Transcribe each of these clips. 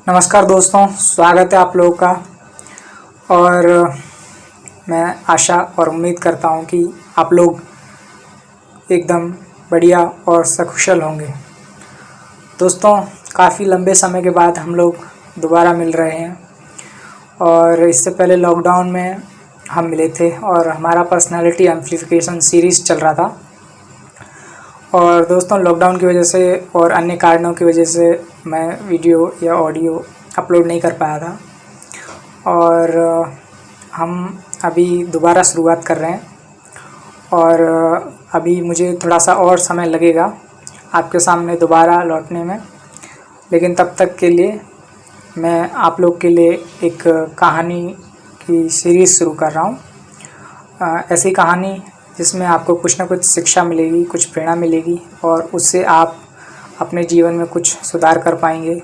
नमस्कार दोस्तों, स्वागत है आप लोगों का। और मैं आशा और उम्मीद करता हूं कि आप लोग एकदम बढ़िया और सकुशल होंगे। दोस्तों, काफ़ी लंबे समय के बाद हम लोग दोबारा मिल रहे हैं और इससे पहले लॉकडाउन में हम मिले थे और हमारा पर्सनालिटी एम्प्लीफिकेशन सीरीज़ चल रहा था। और दोस्तों, लॉकडाउन की वजह से और अन्य कारणों की वजह से मैं वीडियो या ऑडियो अपलोड नहीं कर पाया था और हम अभी दोबारा शुरुआत कर रहे हैं। और अभी मुझे थोड़ा सा और समय लगेगा आपके सामने दोबारा लौटने में, लेकिन तब तक के लिए मैं आप लोग के लिए एक कहानी की सीरीज़ शुरू कर रहा हूँ। ऐसी कहानी जिसमें आपको कुछ ना कुछ शिक्षा मिलेगी, कुछ प्रेरणा मिलेगी और उससे आप अपने जीवन में कुछ सुधार कर पाएंगे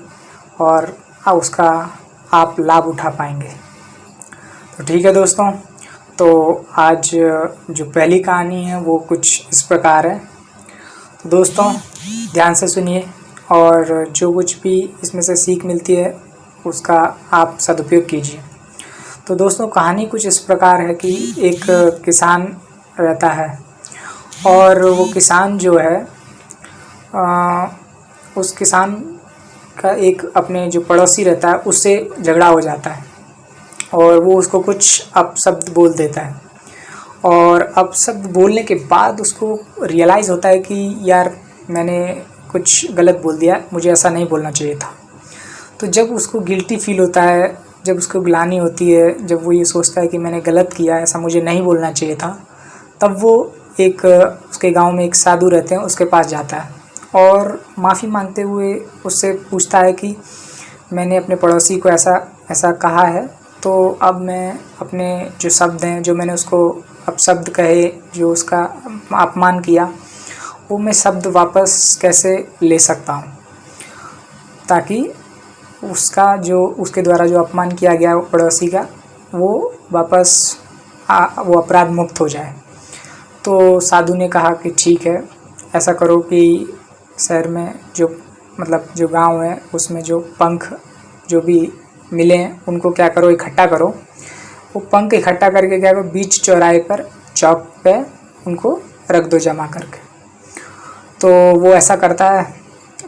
और उसका आप लाभ उठा पाएंगे। तो ठीक है दोस्तों, तो आज जो पहली कहानी है वो कुछ इस प्रकार है। तो दोस्तों, ध्यान से सुनिए और जो कुछ भी इसमें से सीख मिलती है उसका आप सदुपयोग कीजिए। तो दोस्तों, कहानी कुछ इस प्रकार है कि एक किसान रहता है और वो किसान जो है उस किसान का एक अपने जो पड़ोसी रहता है उससे झगड़ा हो जाता है और वो उसको कुछ अपशब्द बोल देता है। और अपशब्द बोलने के बाद उसको रियलाइज़ होता है कि यार, मैंने कुछ गलत बोल दिया, मुझे ऐसा नहीं बोलना चाहिए था। तो जब उसको गिल्टी फील होता है, जब उसको ग्लानि होती है, जब वो ये सोचता है कि मैंने गलत किया, ऐसा मुझे नहीं बोलना चाहिए था, तब वो एक उसके गांव में एक साधु रहते हैं, उसके पास जाता है और माफ़ी मांगते हुए उससे पूछता है कि मैंने अपने पड़ोसी को ऐसा कहा है, तो अब मैं अपने जो शब्द हैं, जो मैंने उसको अपशब्द कहे, जो उसका अपमान किया, वो मैं शब्द वापस कैसे ले सकता हूँ, ताकि उसका जो उसके द्वारा जो अपमान किया गया पड़ोसी का, वो वापस वो अपराध मुक्त हो जाए। तो साधु ने कहा कि ठीक है, ऐसा करो कि शहर में जो गांव है उसमें जो पंख जो भी मिले हैं उनको क्या करो, इकट्ठा करो। वो पंख इकट्ठा करके क्या करो, बीच चौराहे पर चौक पे उनको रख दो जमा करके। तो वो ऐसा करता है,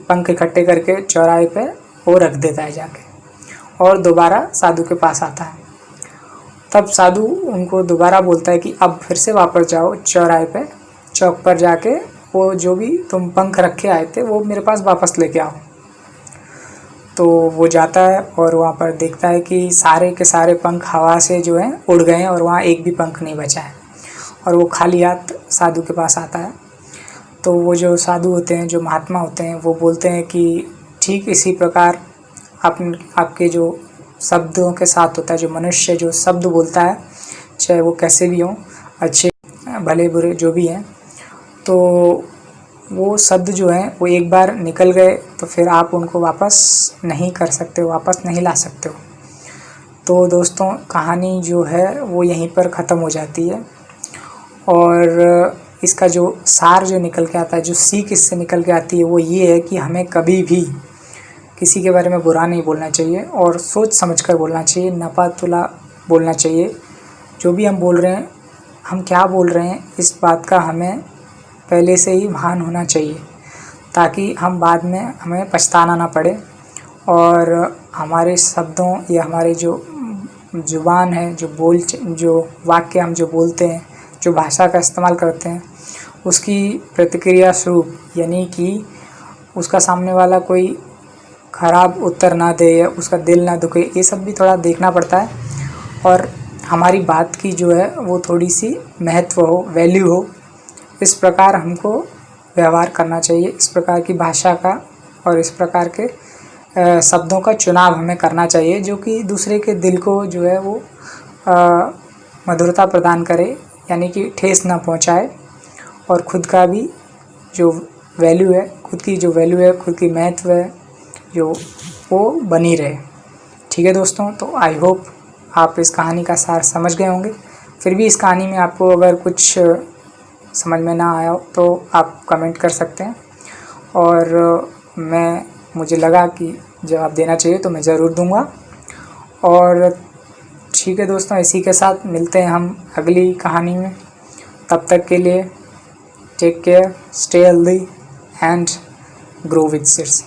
पंख इकट्ठे करके चौराहे पे वो रख देता है जाके और दोबारा साधु के पास आता है। तब साधु उनको दोबारा बोलता है कि अब फिर से वापस जाओ चौराहे पे, चौक पर जाके वो जो भी तुम पंख रखे आए थे वो मेरे पास वापस लेके आओ। तो वो जाता है और वहाँ पर देखता है कि सारे के सारे पंख हवा से जो है उड़ गए हैं और वहाँ एक भी पंख नहीं बचा है। और वो खाली हाथ साधु के पास आता है। तो वो जो साधु होते हैं, जो महात्मा होते हैं, वो बोलते हैं कि ठीक इसी प्रकार आपके जो शब्दों के साथ होता है। जो मनुष्य जो शब्द बोलता है, चाहे वो कैसे भी हों, अच्छे भले बुरे जो भी हैं, तो वो शब्द जो हैं वो एक बार निकल गए तो फिर आप उनको वापस नहीं कर सकते हो, वापस नहीं ला सकते हो। तो दोस्तों, कहानी जो है वो यहीं पर ख़त्म हो जाती है। और इसका जो सार जो निकल के आता है, जो सीख इससे निकल के आती है, वो ये है कि हमें कभी भी किसी के बारे में बुरा नहीं बोलना चाहिए और सोच समझकर बोलना चाहिए, नपातुला बोलना चाहिए। जो भी हम बोल रहे हैं, हम क्या बोल रहे हैं, इस बात का हमें पहले से ही भान होना चाहिए, ताकि हम बाद में हमें पछताना ना पड़े और हमारे शब्दों या हमारे जो ज़ुबान है, जो वाक्य हम जो बोलते हैं, जो भाषा का इस्तेमाल करते हैं, उसकी प्रतिक्रिया स्वरूप, यानी कि उसका सामने वाला कोई ख़राब उत्तर ना दे या उसका दिल ना दुखे, ये सब भी थोड़ा देखना पड़ता है। और हमारी बात की जो है वो थोड़ी सी महत्व हो, वैल्यू हो, इस प्रकार हमको व्यवहार करना चाहिए। इस प्रकार की भाषा का और इस प्रकार के शब्दों का चुनाव हमें करना चाहिए, जो कि दूसरे के दिल को जो है वो मधुरता प्रदान करे, यानी कि ठेस ना पहुंचाए और खुद का भी जो वैल्यू है, खुद की महत्व है, जो वो बनी रहे। ठीक है दोस्तों, तो आई होप आप इस कहानी का सार समझ गए होंगे। फिर भी इस कहानी में आपको अगर कुछ समझ में ना आया हो तो आप कमेंट कर सकते हैं। और मुझे लगा कि जवाब देना चाहिए तो मैं ज़रूर दूंगा। और ठीक है दोस्तों, इसी के साथ मिलते हैं हम अगली कहानी में। तब तक के लिए take care, stay healthy and grow with seeds.